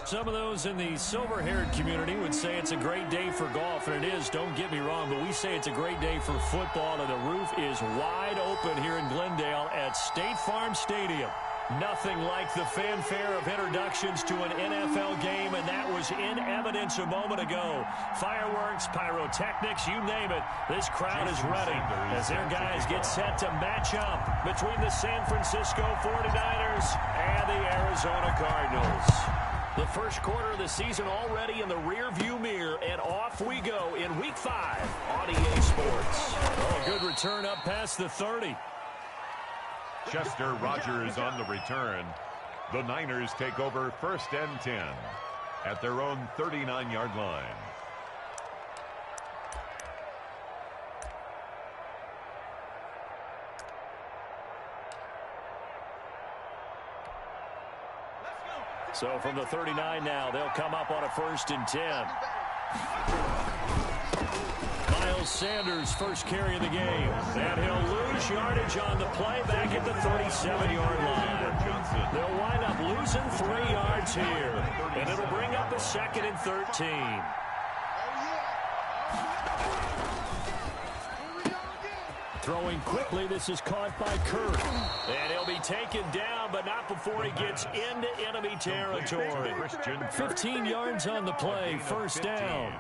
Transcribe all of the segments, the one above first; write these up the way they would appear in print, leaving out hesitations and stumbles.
Some of those in the silver-haired community would say it's a great day for golf, and it is, don't get me wrong, but we say it's a great day for football, and the roof is wide open here in Glendale at State Farm Stadium. Nothing like the fanfare of introductions to an NFL game, and that was in evidence a moment ago. Fireworks, pyrotechnics, you name it. This crowd is ready as their guys get set to match up between the San Francisco 49ers and the Arizona Cardinals. The first quarter of the season already in the rear-view mirror, and off we go in Week 5 on EA Sports. Oh, good return up past the 30. Chester Rogers on the return. The Niners take over 1st and 10 at their own 39-yard line. So from the 39 now, they'll come up on a 1st and 10. Miles Sanders first carry of the game. And he'll lose yardage on the play back at the 37-yard line. They'll wind up losing 3 yards here. And it'll bring up a 2nd and 13. Throwing quickly, this is caught by Kirk. And he'll be taken down, but not before he gets into enemy territory. 15 yards on the play, 1st down.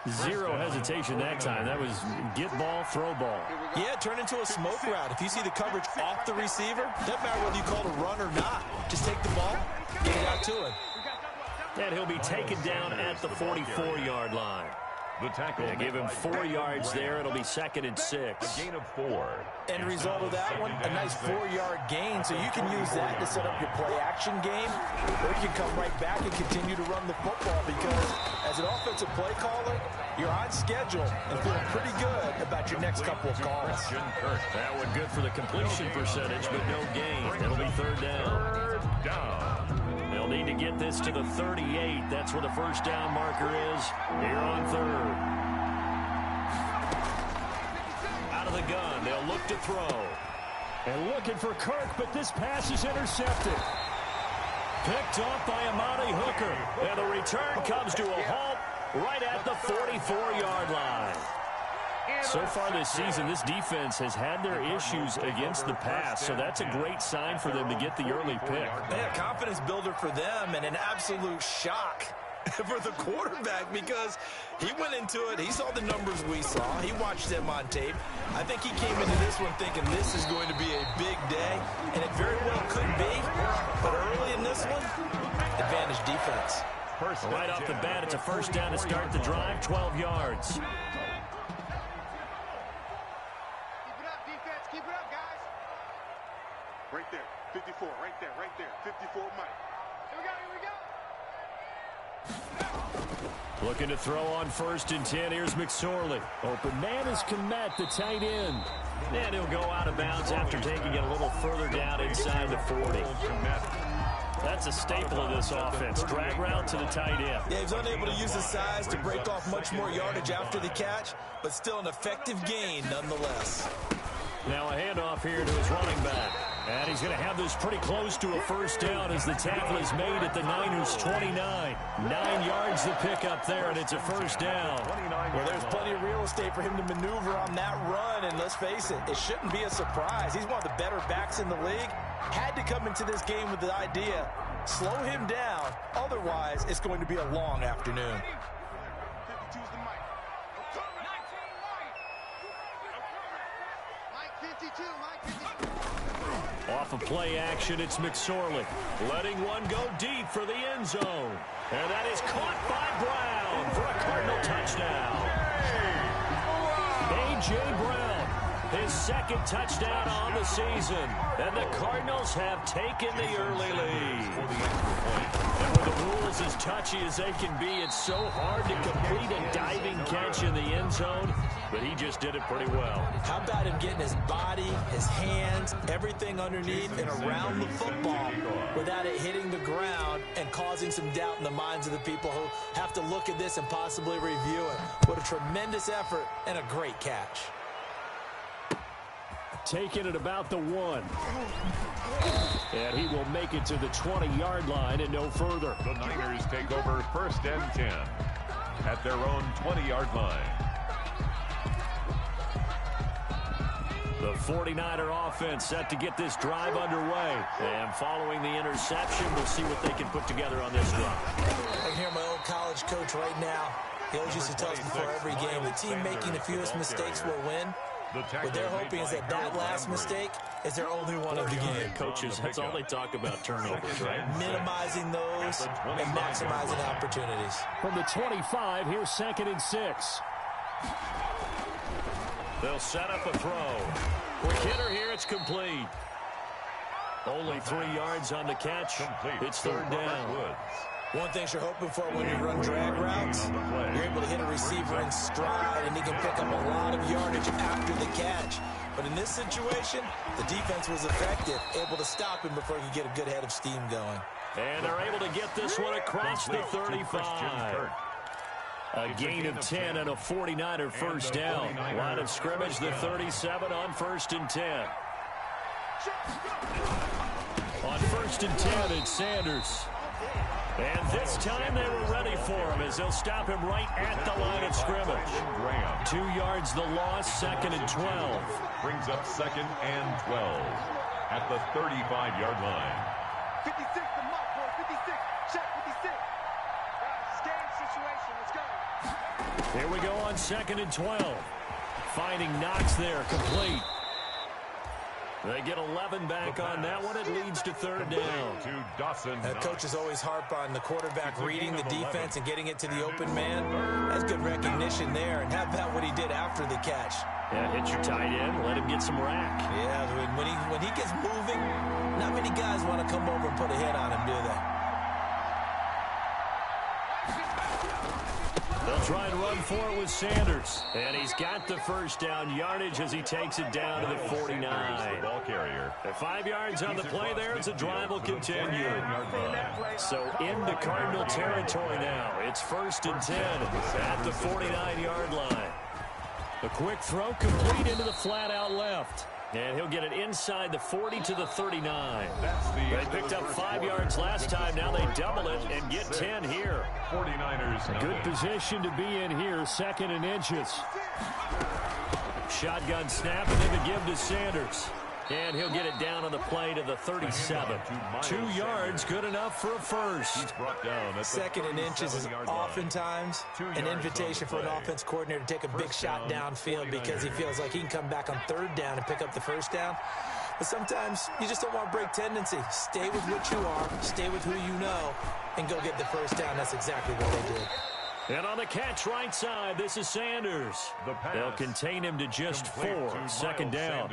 Zero hesitation that time. That was get ball, throw ball. Yeah, turn into a smoke route. If you see the coverage off the receiver, doesn't matter whether you call it a run or not. Just take the ball, get it out to him. And he'll be taken down at the 44-yard line. The tackle. Yeah, give him 4 yards there. It'll be 2nd and 6. A gain of 4. And the result of that one, a nice 4-yard gain. So you can use that to set up your play-action game, or you can come right back and continue to run the football because as an offensive play caller, you're on schedule and feeling pretty good about your next couple of calls. That one good for the completion percentage, but no gain. It'll be 3rd down. 3rd down. They'll need to get this to the 38. That's where the 1st down marker is here on 3rd. Out of the gun, they'll look to throw. And looking for Kirk, but this pass is intercepted. Picked off by Amani Hooker. And the return comes to a halt right at the 44-yard line. So far this season, this defense has had their issues against the pass, so that's a great sign for them to get the early pick. Yeah, confidence builder for them and an absolute shock for the quarterback because he went into it. He saw the numbers we saw. He watched them on tape. I think he came into this one thinking this is going to be a big day, and it very well could be. But early in this one, advantage defense. Right off the bat, it's a 1st down to start the drive, 12 yards. Right there, 54, right there, 54, Mike. Here we go. Looking to throw on 1st and 10. Here's McSorley. Open man is Kmet, the tight end. And he'll go out of bounds after taking it a little further down inside the 40. That's a staple of this offense. Drag route to the tight end. Yeah, he's unable to use his size to break off much more yardage after the catch, but still an effective gain nonetheless. Now a handoff here to his running back. And he's going to have this pretty close to a 1st down as the tackle is made at the Niners' 29. 9 yards to pick up there, and it's a 1st down. Well, there's plenty of real estate for him to maneuver on that run, and let's face it, it shouldn't be a surprise. He's one of the better backs in the league. Had to come into this game with the idea, slow him down, otherwise it's going to be a long afternoon. 52's the Mike. Mike 52, Mike 52. Off of play action, it's McSorley. Letting one go deep for the end zone. And that is caught by Brown for a Cardinal touchdown. A.J. Brown, his 2nd touchdown on the season. And the Cardinals have taken the early lead. And with the rules as touchy as they can be, it's so hard to complete a diving catch in the end zone. But he just did it pretty well. How about him getting his body, his hands, everything underneath and around the football without it hitting the ground and causing some doubt in the minds of the people who have to look at this and possibly review it. What a tremendous effort and a great catch. taking it about the 1. And he will make it to the 20-yard line and no further. The Niners take over 1st and 10 at their own 20-yard line. The 49er offense set to get this drive underway. And following the interception, we'll see what they can put together on this drive. I can hear my old college coach right now. He always used to tell us before every game, the team making the fewest mistakes will win. What they're hoping is that last mistake is their only one of the game. Coaches, that's all they talk about, turnovers, right? Minimizing those and maximizing opportunities. From the 25, here's 2nd and 6. They'll set up a throw. Quick hitter here, it's complete. Only 3 yards on the catch. It's 3rd down. One thing you're hoping for when you run drag routes, you're able to hit a receiver in stride, and he can pick up a lot of yardage after the catch. But in this situation, the defense was effective, able to stop him before he could get a good head of steam going. And they're able to get this one across the 35. A gain of 10 and a 49er first down. Line of scrimmage, the 37 on 1st and 10. On 1st and 10, it's Sanders. And this time they were ready for him as they'll stop him right at the line of scrimmage. 2 yards the loss, 2nd and 12. Brings up 2nd and 12 at the 35-yard line. 56, the mark, boy. 56. Check 56. Guys, game situation. Let's go. Here we go on 2nd and 12. Finding Knox there, complete. They get 11 back on that one. It leads to 3rd down. To Dawson. Coaches always harp on the quarterback reading the defense and getting it to the open man. That's good recognition there. And how about what he did after the catch? Yeah, hit your tight end, let him get some rack. Yeah, when he gets moving, not many guys want to come over and put a hit on him, do they? They'll try and run for it with Sanders. And he's got the first down yardage as he takes it down to the 49. The ball carrier. 5 yards on the play there as the drive will continue. So into Cardinal territory now. It's 1st and 10 at the 49-yard line. The quick throw complete into the flat out left. And he'll get it inside the 40 to the 39. They picked up 5 yards last time. Now they double it and get 10 here. 49ers. Good position to be in here. 2nd and inches. Shotgun snap and then to give to Sanders. And he'll get it down on the play to the 37. 2 yards, good enough for a first. 2nd and inches is oftentimes an invitation for an offense coordinator to take a big shot downfield because he feels like he can come back on 3rd down and pick up the first down. But sometimes you just don't want to break tendency. Stay with what you are, stay with who you know, and go get the first down. That's exactly what they did. And on the catch right side, this is Sanders. They'll contain him to just 4. 2nd down.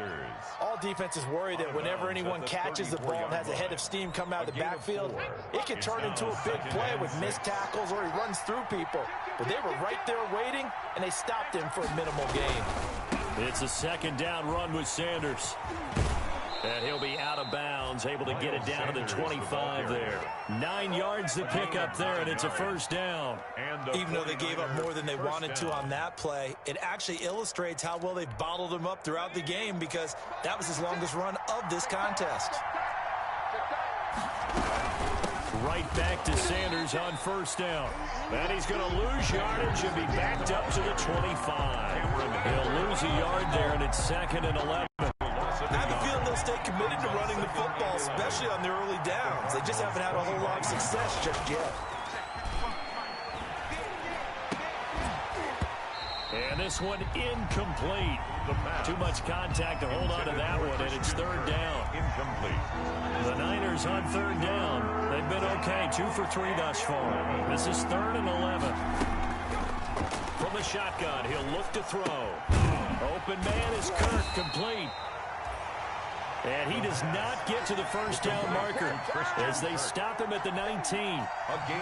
All defenses worry that whenever anyone catches the ball and has a head of steam come out of the backfield, it can turn into a big play with missed tackles or he runs through people. But they were right there waiting, and they stopped him for a minimal gain. It's a 2nd down run with Sanders. And he'll be out of bounds, able to get it down to the 25 there. 9 yards to pick up there, and it's a first down. Even though they gave up more than they wanted to on that play, it actually illustrates how well they bottled him up throughout the game because that was his longest run of this contest. Right back to Sanders on first down. And he's going to lose yardage and be backed up to the 25. He'll lose a yard there, and it's 2nd and 11. I have a feeling they'll stay committed to running the football, especially on their early downs. They just haven't had a whole lot of success just yet. And this one incomplete. Too much contact to hold on to that one, and it's 3rd down. Incomplete. The Niners on 3rd down. They've been okay, 2 for 3 thus far. This is 3rd and 11. From the shotgun, he'll look to throw. Open man is Kirk, complete. And he does not get to the first down marker as they stop him at the 19.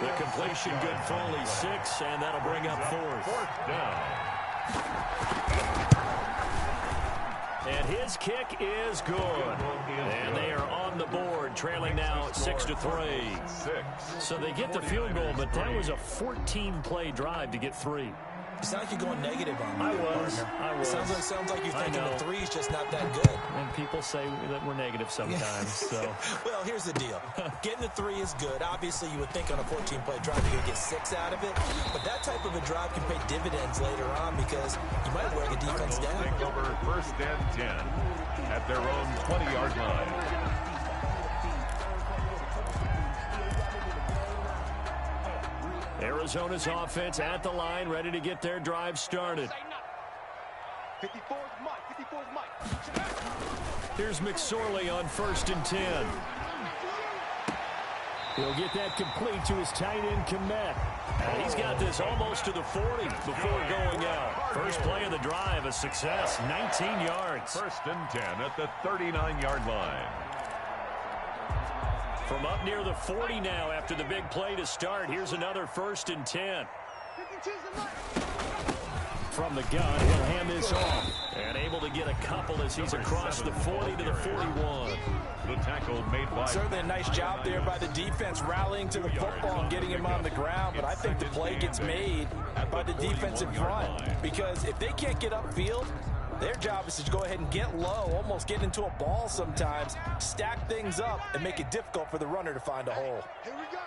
The completion good for only 6, and that'll bring up 4th down. And his kick is good. And they are on the board, trailing now 6-3. So they get the field goal, but that was a 14-play drive to get 3. You sound like you're going negative on me. I was. Sounds like you're thinking the three's just not that good. And people say that we're negative sometimes. So. Well, here's the deal. Getting the three is good. Obviously, you would think on a 14-play drive you're going to get 6 out of it. But that type of a drive can pay dividends later on because you might wear the defense down. Take over 1st and 10 at their own 20-yard line. Arizona's offense at the line, ready to get their drive started. 54's Mike. 54's Mike. Here's McSorley on 1st and 10. He'll get that complete to his tight end, Kmet. And he's got this almost to the 40 before going out. First play of the drive, a success, 19 yards. 1st and 10 at the 39-yard line. From up near the 40 now after the big play to start. Here's another 1st and 10. From the gun, he'll hand this off. And able to get a couple as he's across the 40 to the 41. The tackle made by... Certainly a nice job there by the defense rallying to the football and getting him on the ground. But I think the play gets made by the defensive front. Because if they can't get upfield, their job is to go ahead and get low, almost get into a ball sometimes, stack things up, and make it difficult for the runner to find a hole. Here we go.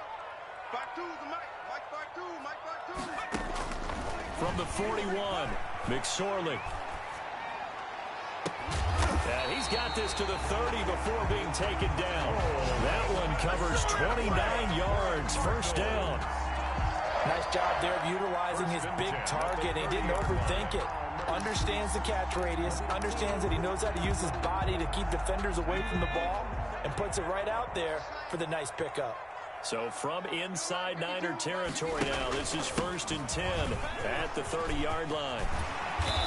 5-2 the Mike. Mike 5-2. Mike 5-2. From the 41, McSorley. And he's got this to the 30 before being taken down. That one covers 29 yards. 1st down. Nice job there of utilizing his big target. He didn't overthink it. Understands the catch radius, understands that he knows how to use his body to keep defenders away from the ball, and puts it right out there for the nice pickup. So from inside Niner territory now, this is 1st and 10 at the 30-yard line.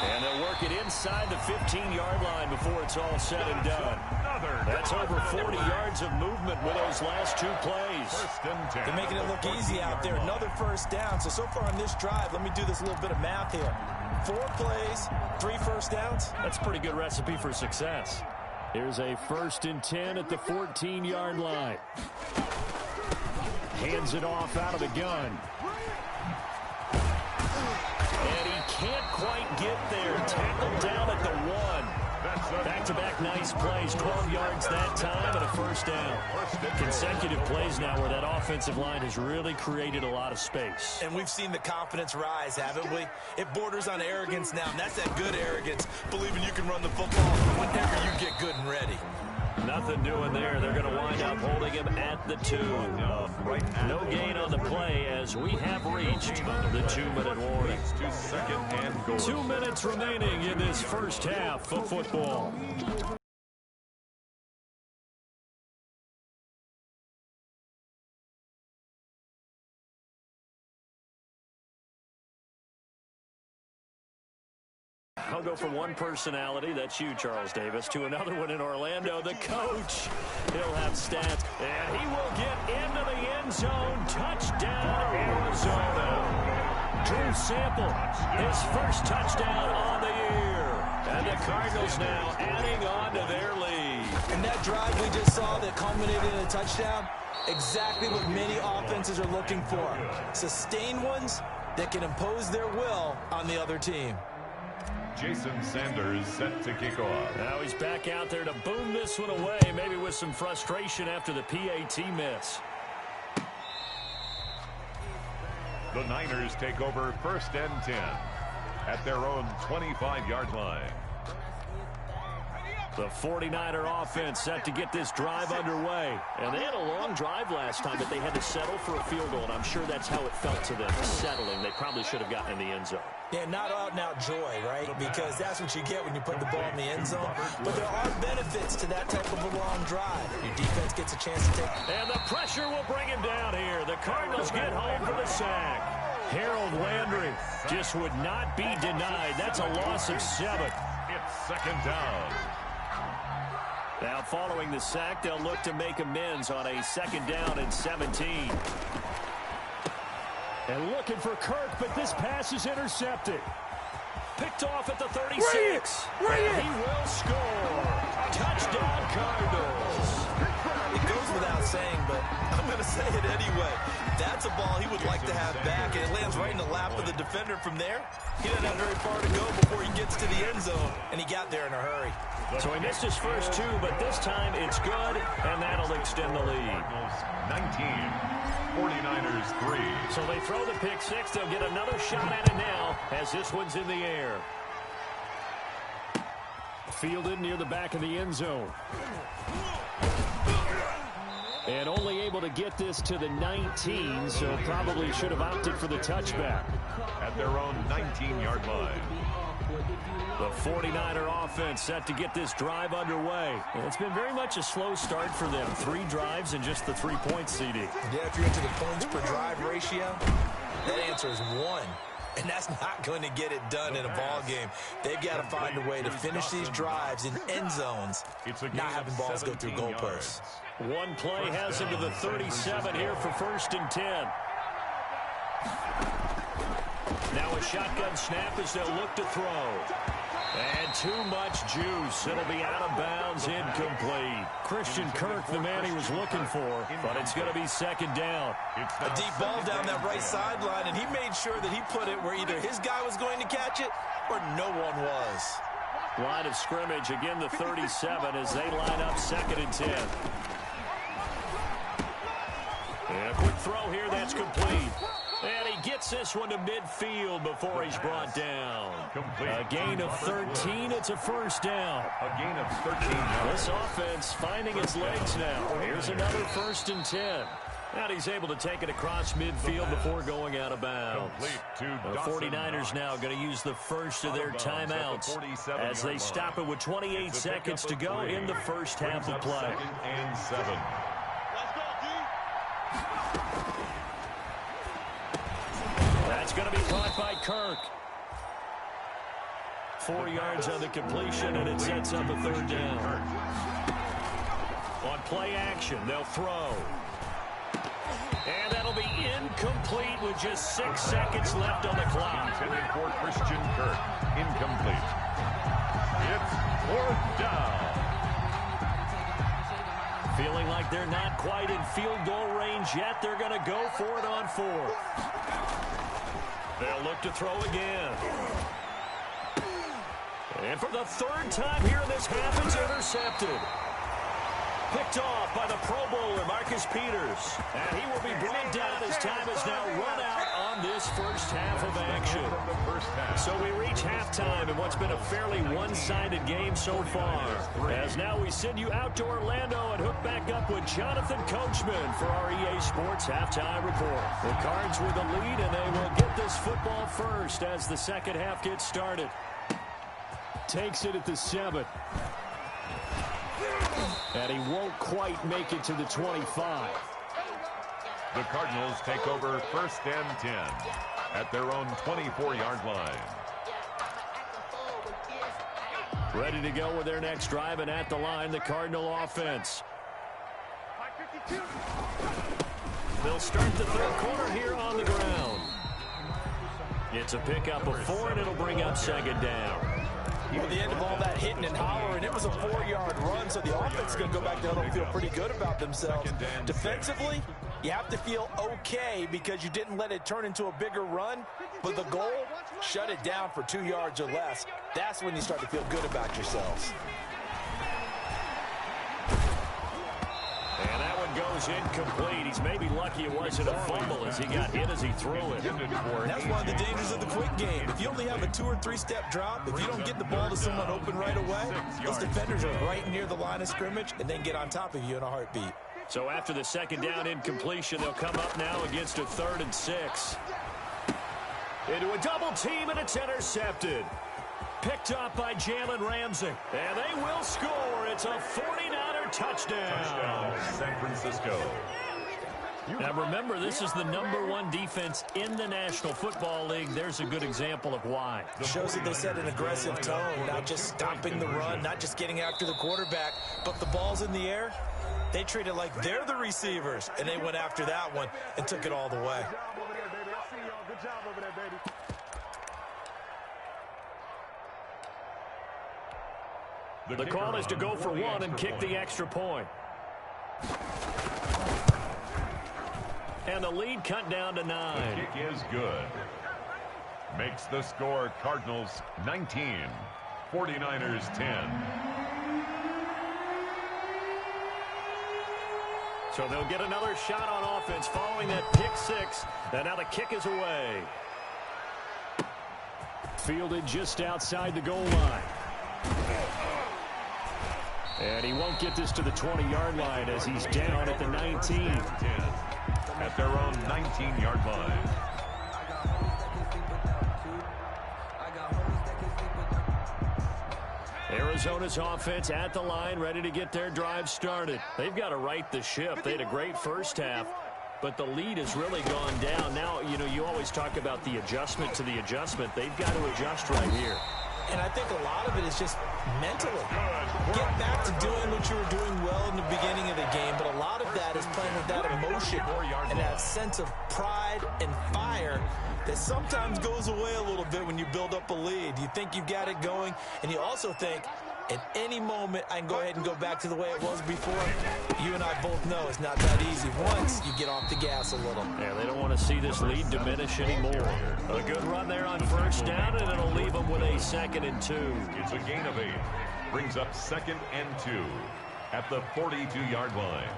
And they'll work it inside the 15-yard line before it's all said and done. That's over 40 yards of movement with those last 2 plays. 1st and 10. They're making it look easy out there. Another 1st down. So far on this drive, let me do this little bit of math here. 4 plays, 3 1st downs. That's a pretty good recipe for success. Here's a 1st and 10 at the 14-yard line. Hands it off out of the gun. And he can't quite get there. Tackled down at the 1. Back-to-back nice plays. 12 yards that time and a 1st down. Consecutive plays now where that offensive line has really created a lot of space. And we've seen the confidence rise, haven't we? It borders on arrogance now, and that's that good arrogance, believing you can run the football whenever you get good and ready. Nothing doing there. They're going to wind up holding him at the 2. No gain on the play as we have reached the 2-minute warning. 2nd and goal. 2 minutes remaining in this 1st half of football. I'll go from one personality, that's you, Charles Davis, to another one in Orlando. The coach, he'll have stats, and he will get into the end zone. Touchdown, Arizona. Drew Sample, his 1st touchdown on the year. And the Cardinals now adding on to their lead. And that drive we just saw that culminated in a touchdown, exactly what many offenses are looking for. Sustained ones that can impose their will on the other team. Jason Sanders set to kick off. Now he's back out there to boom this one away, maybe with some frustration after the PAT miss. The Niners take over 1st and 10 at their own 25-yard line. The 49er offense set to get this drive underway. And they had a long drive last time, but they had to settle for a field goal, and I'm sure that's how it felt to them, settling. They probably should have gotten in the end zone. Yeah, not out-and-out joy, right? Because that's what you get when you put the ball in the end zone. But there are benefits to that type of a long drive. Your defense gets a chance to take. And the pressure will bring him down here. The Cardinals get home for the sack. Harold Landry just would not be denied. That's a loss of 7. It's 2nd down. Now following the sack, they'll look to make amends on a 2nd down and 17. And looking for Kirk, but this pass is intercepted. Picked off at the 36. And he will score. Touchdown, Cardinals. It goes without saying, but I'm going to say it anyway. That's a ball he would like to have back, and it lands right in the lap of the defender from there. He doesn't have very far to go before he gets to the end zone, and he got there in a hurry. So he missed his first two, but this time it's good, and that'll extend the lead. 19, 49ers 3. So they throw the pick six. They'll get another shot at it now as this one's in the air. Fielded near the back of the end zone. And only able to get this to the 19, so probably should have opted for the touchback. At their own 19-yard line. The 49er offense set to get this drive underway. And it's been very much a slow start for them. 3 drives and just the 3 points, CD. Yeah, if you're into the points per drive ratio, that answer is 1. And that's not going to get it done in a ball game. They've got to find a way to finish these drives in end zones, not having balls go through goalposts. One play has him to the 37 here for 1st and 10. Now a shotgun snap as they'll look to throw. And too much juice. It'll be out of bounds, incomplete. Christian Kirk, the man he was looking for, but it's going to be 2nd down. A deep ball down that right sideline, and he made sure that he put it where either his guy was going to catch it or no one was. Line of scrimmage, again the 37 as they line up 2nd and 10. And a quick throw here, that's complete. And he gets this one to midfield before he's brought down. A gain of 13, it's a 1st down. A gain of 13. This offense finding its legs now. Here's another 1st and 10. And he's able to take it across midfield before going out of bounds. The 49ers now going to use the first of their timeouts as they stop it with 28 seconds to go in the first half of play. 2nd and 7. That's going to be caught by Kirk. 4 yards on the completion, and it sets up a 3rd down. On play action, they'll throw. And that'll be incomplete with just 6 seconds left on the clock. Intended for Christian Kirk. Incomplete. It's 4th down. Feeling like they're not quite in field goal range yet. They're going to go for it on 4th. They'll look to throw again. And for the 3rd time here in this half, it's intercepted. Picked off by the Pro Bowler, Marcus Peters. And he will be brought down as time is now run out on this first half of action. So we reach halftime in what's been a fairly one-sided game so far. As now we send you out to Orlando and hook back up with Jonathan Coachman for our EA Sports Halftime Report. The Cards with the lead, and they will get this football first as the second half gets started. Takes it at the 7. And he won't quite make it to the 25. The Cardinals take over 1st and 10 at their own 24-yard line. Ready to go with their next drive, and at the line, the Cardinal offense. They'll start the 3rd quarter here on the ground. It's a pickup of 4, and it'll bring up 2nd down. At the end of all that hitting and hollering, it was a 4-yard run, so the offense is going to go back there and feel pretty good about themselves. Defensively, you have to feel okay because you didn't let it turn into a bigger run, but the goal, shut it down for 2 yards or less. That's when you start to feel good about yourselves. And that one goes incomplete. He's maybe lucky it wasn't a fumble as he got hit as he threw it. That's one of the dangers of the quick game. If you only have a 2- or 3-step drop, if you don't get the ball to someone open right away, those defenders are right near the line of scrimmage and then get on top of you in a heartbeat. So after the 2nd down incompletion, they'll come up now against a 3rd and 6. Into a double team, and it's intercepted. Picked up by Jalen Ramsey. And they will score. It's a 49er touchdown. San Francisco. Now remember, this is the #1 defense in the National Football League. There's a good example of why. It shows that they set an aggressive tone, not just stopping the run, not just getting after the quarterback, but the ball's in the air. They treat it like they're the receivers, and they went after that one and took it all the way. Good job over there, baby. The call is to go for 1 and kick the extra point. And the lead cut down to 9. The kick is good. Makes the score Cardinals 19, 49ers 10. So they'll get another shot on offense following that pick 6. And now the kick is away. Fielded just outside the goal line. And he won't get this to the 20-yard line as he's down at the 19. At their own 19-yard line. Arizona's offense at the line, ready to get their drive started. They've got to right the ship. They had a great first half, but the lead has really gone down. Now, you always talk about the adjustment to the adjustment. They've got to adjust right here. And I think a lot of it is just mentally. Get back to doing what you were doing well in the beginning of the game, but a lot of that is playing with that emotion and that sense of pride and fire that sometimes goes away a little bit when you build up a lead. You think you've got it going, and you also think, at any moment, I can go ahead and go back to the way it was before. You and I both know it's not that easy once you get off the gas a little. Yeah, they don't want to see this lead diminish anymore. A good run there on first down, and it'll leave them with a 2nd and 2. It's a gain of 8. Brings up 2nd and 2 at the 42-yard line.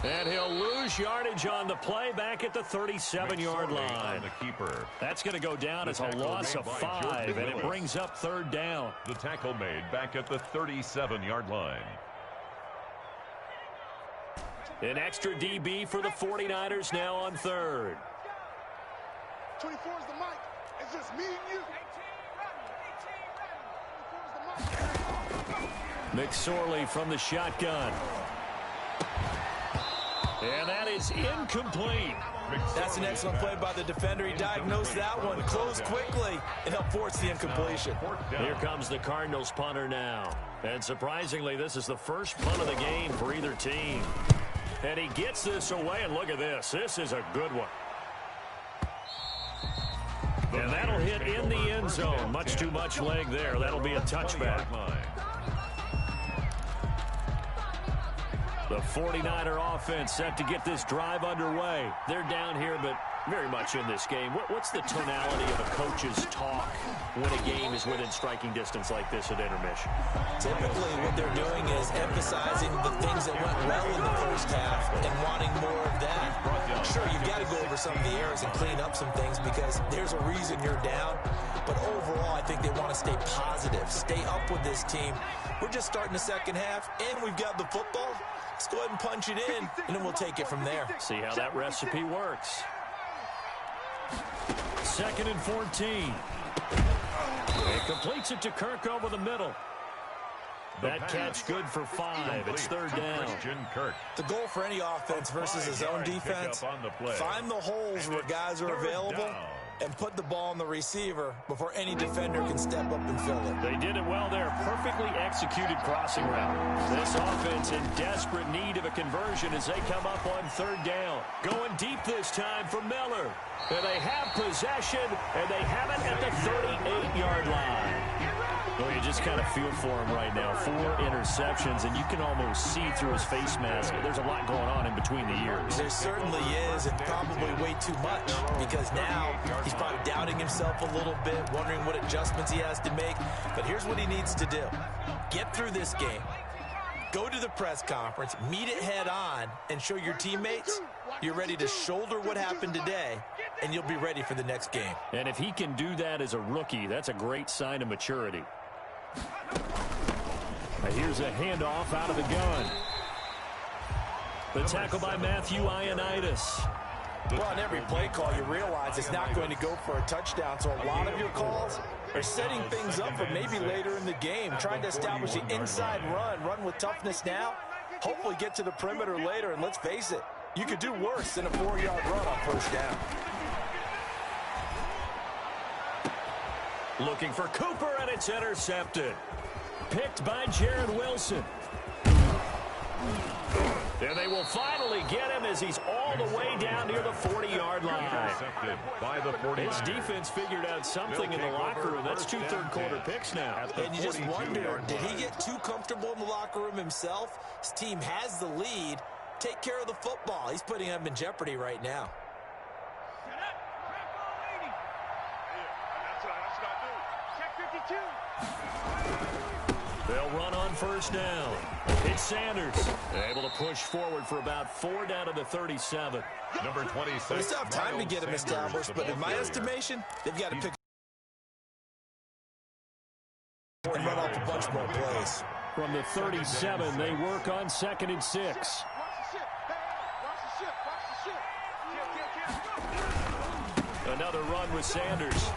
And he'll lose yardage on the play back at the 37-yard line. The keeper. That's going to go down as a loss of 5, and it brings up 3rd down. The tackle made back at the 37-yard line. An extra DB for the 49ers now on 3rd. 24 is the mic. It's just me and you. McSorley from the shotgun. And that is incomplete. That's an excellent play by the defender. He diagnosed that one, closed quickly, and helped force the incompletion. Here comes the Cardinals punter now. And surprisingly, this is the first punt of the game for either team. And he gets this away, and look at this. This is a good one. And that'll hit in the end zone. Much too much leg there. That'll be a touchback. The 49er offense set to get this drive underway. They're down here, but very much in this game. What's the tonality of a coach's talk when a game is within striking distance like this at intermission? Typically, what they're doing is emphasizing the things that went well in the first half and wanting more of that. Sure, you've got to go over some of the errors and clean up some things because there's a reason you're down. But overall, I think they want to stay positive, stay up with this team. We're just starting the second half, and we've got the football. Let's go ahead and punch it in, and then we'll take it from there. See how that recipe works. 2nd and 14. It completes it to Kirk over the middle. That catch good for 5. It's 3rd down. The goal for any offense versus his own defense, find the holes where guys are available and put the ball on the receiver before any defender can step up and fill it. They did it well there. Perfectly executed crossing route. This offense in desperate need of a conversion as they come up on 3rd down. Going deep this time for Miller. And they have possession, and they have it at the 38-yard line. Well, you just kind of feel for him right now. 4 interceptions, and you can almost see through his face mask. There's a lot going on in between the ears. There certainly is, and probably way too much, because now he's probably doubting himself a little bit, wondering what adjustments he has to make. But here's what he needs to do. Get through this game. Go to the press conference, meet it head on, and show your teammates you're ready to shoulder what happened today, and you'll be ready for the next game. And if he can do that as a rookie, that's a great sign of maturity. Here's a handoff out of the gun. The tackle by Matthew Ioannidis. Well, on every play call, you realize it's not going to go for a touchdown, so a lot of your calls are setting things up for maybe later in the game, trying to establish the inside run with toughness now, hopefully get to the perimeter later, and let's face it, you could do worse than a 4-yard run on first down. Looking for Cooper, and it's intercepted. Picked by Jared Wilson. And they will finally get him as he's all the way down near the 40-yard line. Intercepted by the 49ers. His defense figured out something in the locker room. That's 2 third-quarter picks now. And you just wonder, did he get too comfortable in the locker room himself? His team has the lead. Take care of the football. He's putting them in jeopardy right now. Check 52. They'll run on first down. It's Sanders. Able to push forward for about 4 down to the 37. Number 26. They still have time to get him established, but in my estimation, they've got to pick and run off a bunch more plays. From the 37, they work on 2nd and 6. Watch the ship. Hey, watch the ship. Another run with Sanders.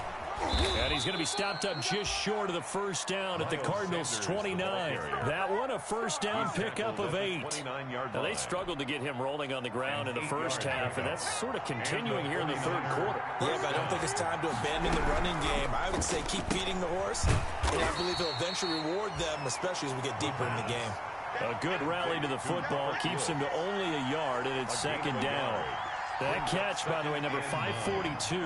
And he's going to be stopped up just short of the first down at the Cardinals' 29. That one a first down pickup of 8. Now, they struggled to get him rolling on the ground in the first half, and that's sort of continuing here in the third quarter. Yeah, but I don't think it's time to abandon the running game. I would say keep feeding the horse, and I believe he'll eventually reward them, especially as we get deeper in the game. A good rally to the football keeps him to only a yard, and it's 2nd down. That catch, by the way, number 542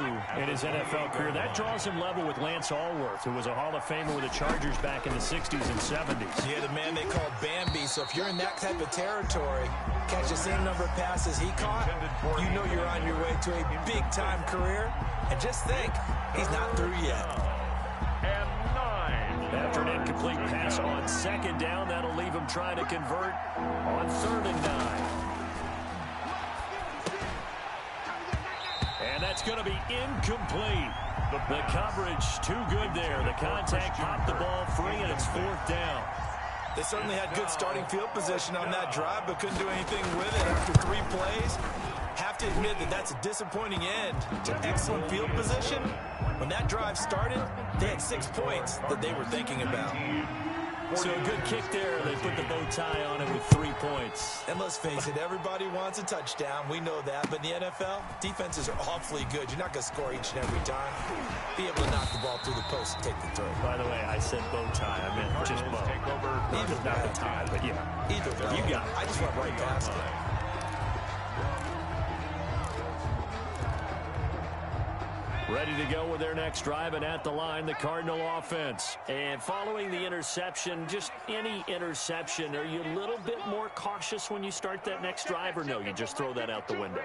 in his NFL career, that draws him level with Lance Allworth, who was a Hall of Famer with the Chargers back in the 60s and 70s. Yeah, the man they called Bambi. So if you're in that type of territory, catch the same number of passes he caught, you know you're on your way to a big-time career. And just think, he's not through yet. And 9. After an incomplete pass on 2nd down, that'll leave him trying to convert on 3rd and 9. And that's going to be incomplete. The coverage too good there. The contact popped the ball free, and it's 4th down. They certainly had good starting field position on that drive, but couldn't do anything with it after 3 plays. Have to admit that that's a disappointing end to excellent field position. When that drive started, they had 6 points that they were thinking about. So a good kick there. They put the bow tie on it with 3 points. And let's face it, everybody wants a touchdown. We know that. But in the NFL, defenses are awfully good. You're not going to score each and every time. Be able to knock the ball through the post and take the throw. By the way, I said bow tie. I meant just bow. Either not the tie, but yeah. Either way. You got it. I just went right past it. Ready to go with their next drive, and at the line, the Cardinal offense. And following the interception, just any interception, are you a little bit more cautious when you start that next drive, or no, you just throw that out the window?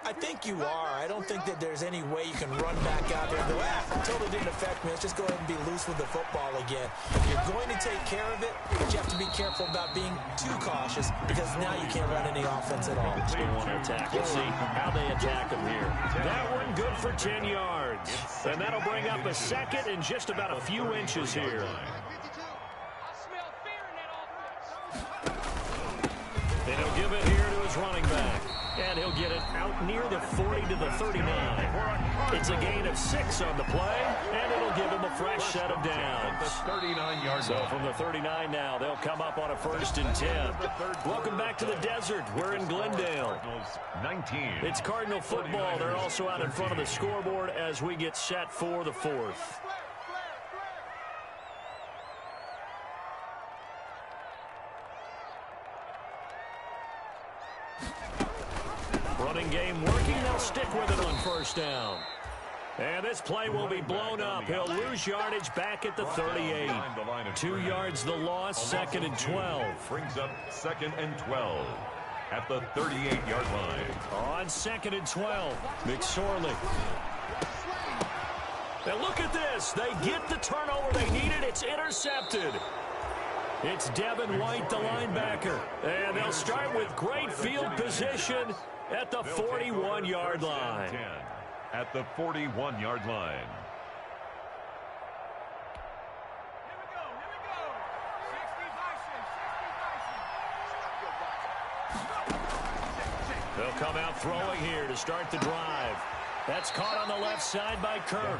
I think you are. I don't think that there's any way you can run back out there and go, it totally didn't affect me. Let's just go ahead and be loose with the football again. You're going to take care of it, but you have to be careful about being too cautious because now you can't run any offense at all. Still want to attack. Let's see how they attack them here. That one good for 10 yards. And that'll bring up a 2nd and just about a few inches here. And he'll give it here to his running back. And he'll get it out near the 40 to the 39. It's a gain of 6 on the play, and it'll give him a fresh set of downs. So from the 39 now, they'll come up on a 1st and 10. Welcome back to the desert. We're in Glendale. 19. It's Cardinal football. They're also out in front of the scoreboard as we get set for the 4th. Running game working. They'll stick with it on 1st down. And this play will be blown up. He'll lose yardage back at the 38. 2 yards the loss, 2nd and 12. Brings up 2nd and 12 at the 38-yard line. On 2nd and 12, McSorley. Now look at this. They get the turnover they needed. It's intercepted. It's Devin White, the linebacker. And they'll start with great field position at the 41-yard line. At the 41-yard line. They'll come out throwing here to start the drive. That's caught on the left side by Kirk.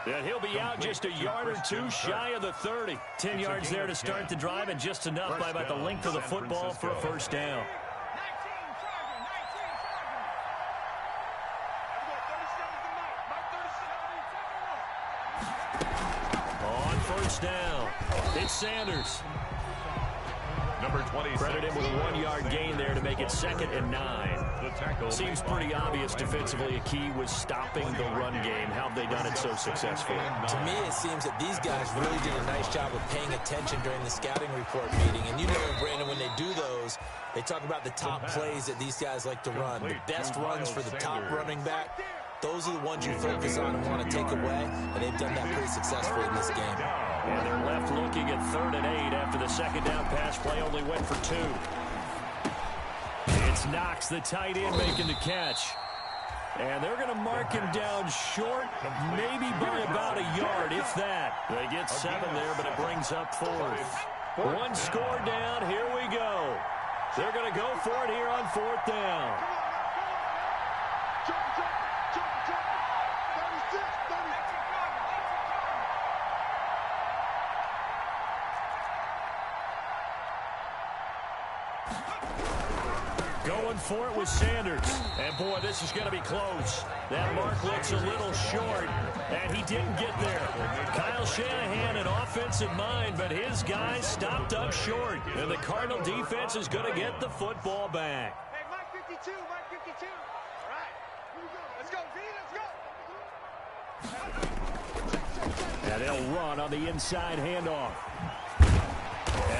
And he'll be out just a yard or 2 shy of the 30. 10 yards there to start the drive, and just enough by about the length of the football for a 1st down. On 1st down, it's Sanders. Number 26. Credit him with a 1-yard gain there to make it 2nd and 9. Seems pretty obvious defensively a key was stopping the run game. How have they done it so successfully? To me, it seems that these guys really did a nice job of paying attention during the scouting report meeting. And you know, Brandon, when they do those, they talk about the top plays that these guys like to run. The best runs for the top running back. Those are the ones you focus on and want to take away, and they've done that pretty successfully in this game. And they're left looking at 3rd and 8 after the second down pass play only went for 2. It's Knox, the tight end, making the catch. And they're going to mark him down short, maybe by about a yard, if that. They get 7 there, but it brings up 4th. 1 score down, here we go. They're going to go for it here on 4th down. Going for it with Sanders. And, boy, this is going to be close. That mark looks a little short, and he didn't get there. Kyle Shanahan, an offensive mind, but his guys stopped up short. And the Cardinal defense is going to get the football back. Hey, Mike 52, Mike 52. All right, here we go. Let's go, V, let's go. And they'll run on the inside handoff.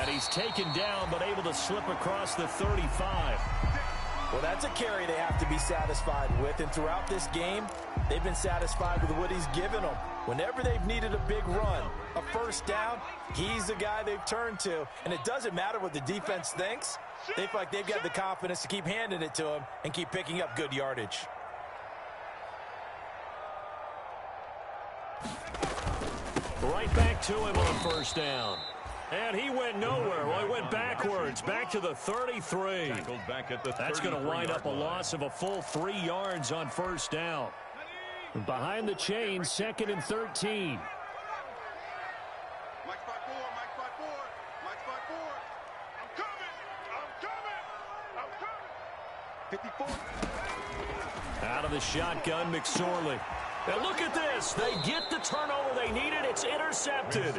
And he's taken down, but able to slip across the 35. Well, that's a carry they have to be satisfied with, and throughout this game, they've been satisfied with what he's given them. Whenever they've needed a big run, a 1st down, he's the guy they've turned to. And it doesn't matter what the defense thinks. They feel like they've got the confidence to keep handing it to him and keep picking up good yardage. Right back to him on 1st down. And he went nowhere. Well, he went backwards, back to the 33. That's going to wind up a loss of a full 3 yards on 1st down. Behind the chain, 2nd and 13. Mike 5-4, Mike 5-4, Mike 5-4. I'm coming, I'm coming, I'm coming. 54. Out of the shotgun, McSorley. And look at this. They get the turnover they needed. It's intercepted.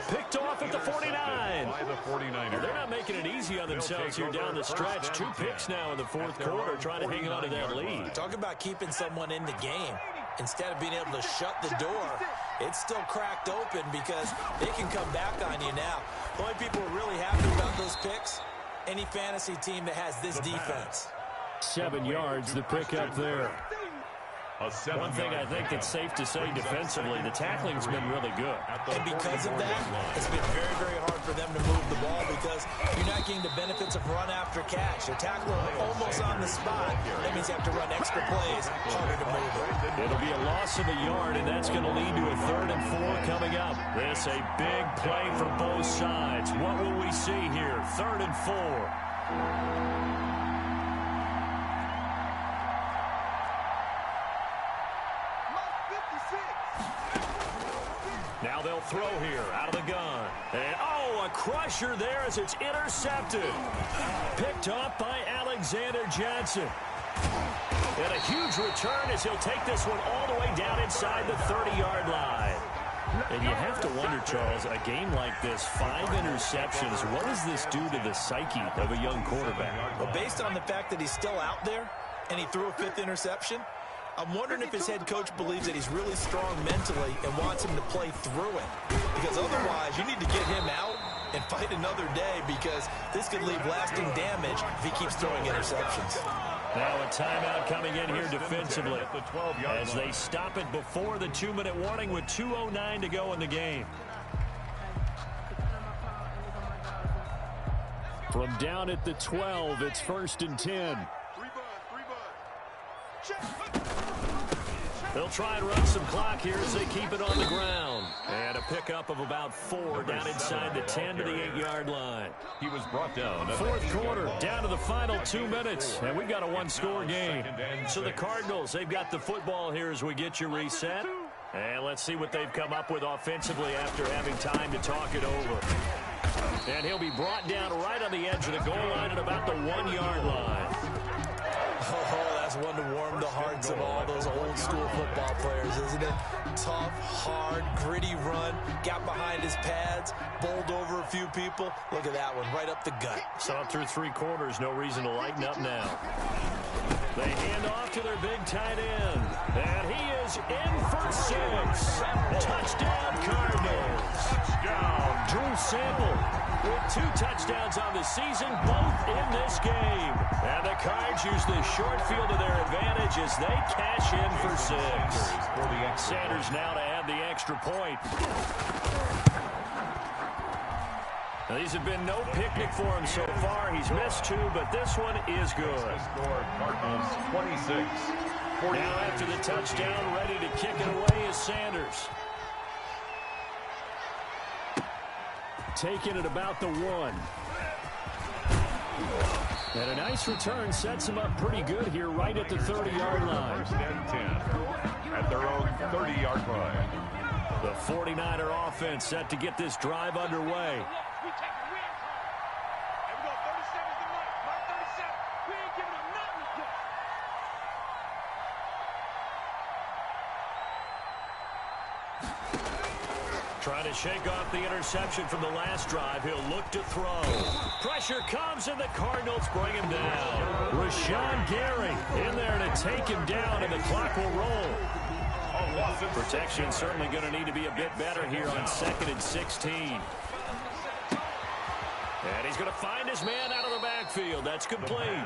Picked off at the 49. They're not making it easy on themselves here down the stretch. 2 picks now in the 4th quarter, trying to hang on to that lead. Talk about keeping someone in the game. Instead of being able to shut the door, it's still cracked open because they can come back on you now. The only people who are really happy about those picks, any fantasy team that has this defense. 7 yards, the pick up there. One thing I think that's safe to say defensively, the tackling's been really good. And because of that, it's been very, very hard for them to move the ball because you're not getting the benefits of run after catch. They're tackling almost on the spot. That means you have to run extra plays, harder to move it. It'll be a loss of a yard, and that's going to lead to a 3rd and 4 coming up. This a big play for both sides. What will we see here? 3rd and 4. Now they'll throw here out of the gun. And, oh, a crusher there as it's intercepted. Picked off by Alexander Johnson. And a huge return as he'll take this one all the way down inside the 30-yard line. And you have to wonder, Charles, a game like this, 5 interceptions, what does this do to the psyche of a young quarterback? Well, based on the fact that he's still out there and he threw a 5th interception, I'm wondering if his head coach believes that he's really strong mentally and wants him to play through it. Because otherwise, you need to get him out and fight another day because this could leave lasting damage if he keeps throwing interceptions. Now a timeout coming in here defensively as they stop it before the 2-minute warning with 2:09 to go in the game. From down at the 12, it's 1st and 10. They'll try and run some clock here as they keep it on the ground. And a pickup of about 4 down inside the 10 to the 8-yard line. He was brought down. 4th quarter, down to the final 2 minutes. And we got a 1-score game. So the Cardinals, they've got the football here as we get you reset. And let's see what they've come up with offensively after having time to talk it over. And he'll be brought down right on the edge of the goal line at about the 1-yard line. Oh, that's That's one to warm the hearts of all those old school football players, isn't it? Tough, hard, gritty run, got behind his pads, bowled over a few people. Look at that one, right up the gut. So through 3 quarters, no reason to lighten up now. They hand off to their big tight end, and he is in for 6. Touchdown, Cardinals. Touchdown. Drew Sample with 2 touchdowns on the season, both in this game. And the Cards use the short field to their advantage as they cash in for 6. Sanders now to add the extra point. Now, these have been no picnic for him so far. He's missed 2, but this one is good. Score Cardinals 26. Now after the touchdown, ready to kick it away is Sanders. Taking it about the 1. And a nice return sets him up pretty good here right at the 30-yard line. 1st and 10 at their own 30-yard line. The 49er offense set to get this drive underway. We take a win. Here we go, 30 seconds to mark. Mark 37. We ain't giving up nothing to this. Trying to shake off the interception from the last drive. He'll look to throw. Pressure comes, and the Cardinals bring him down. Rashawn Gary in there to take him down, and the clock will roll. Protection certainly going to need to be a bit better here on 2nd and 16. And he's going to find his man out of the backfield. That's complete.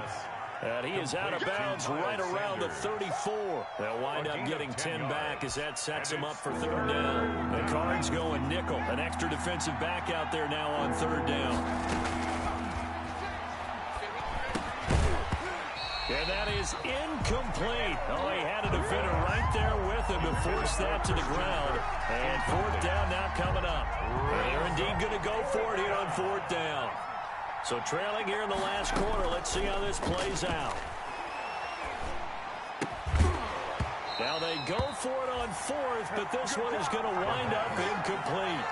And he is out of bounds right around the 34. They'll wind up getting 10 back as that sets him up for 3rd down. The Cards going nickel. An extra defensive back out there now on 3rd down. And that is incomplete. Oh, he had a defender right there with him to force that to the ground. And 4th down now coming up. And they're indeed going to go for it here on 4th down. So trailing here in the last quarter. Let's see how this plays out. Now they go for it on 4th, but this one is going to wind up incomplete.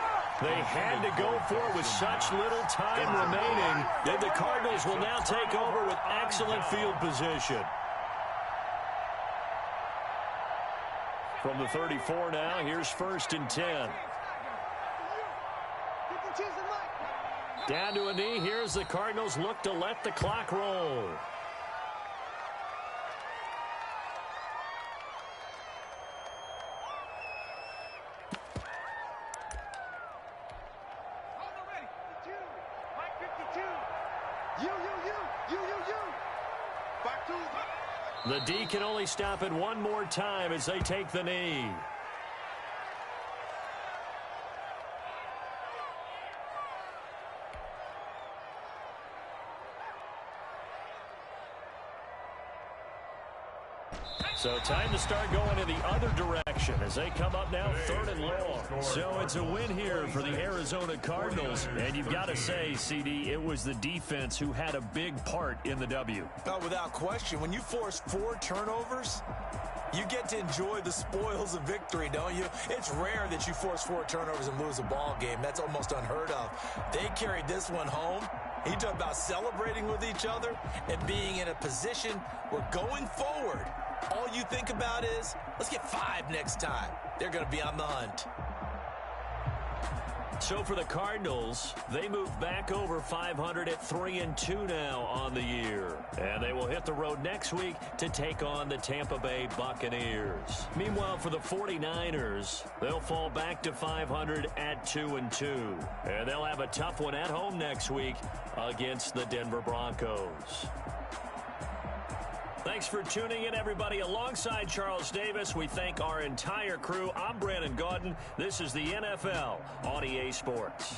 They had to go for it with such little time remaining that the Cardinals will now take over with excellent field position. From the 34 now, here's 1st and 10. Down to a knee. Here's the Cardinals look to let the clock roll. The D can only stop it one more time as they take the knee. So time to start going in the other direction as they come up now 3rd and long. So it's a win here for the Arizona Cardinals. And you've got to say, CD, it was the defense who had a big part in the W. Oh, without question. When you force 4 turnovers, you get to enjoy the spoils of victory, don't you? It's rare that you force 4 turnovers and lose a ball game. That's almost unheard of. They carried this one home. He talked about celebrating with each other and being in a position where going forward, all you think about is, let's get 5 next time. They're going to be on the hunt. So for the Cardinals, they move back over 500 at 3-2 now on the year. And they will hit the road next week to take on the Tampa Bay Buccaneers. Meanwhile, for the 49ers, they'll fall back to 500 at 2-2. And they'll have a tough one at home next week against the Denver Broncos. Thanks for tuning in, everybody. Alongside Charles Davis, we thank our entire crew. I'm Brandon Gaudin. This is the NFL on EA Sports.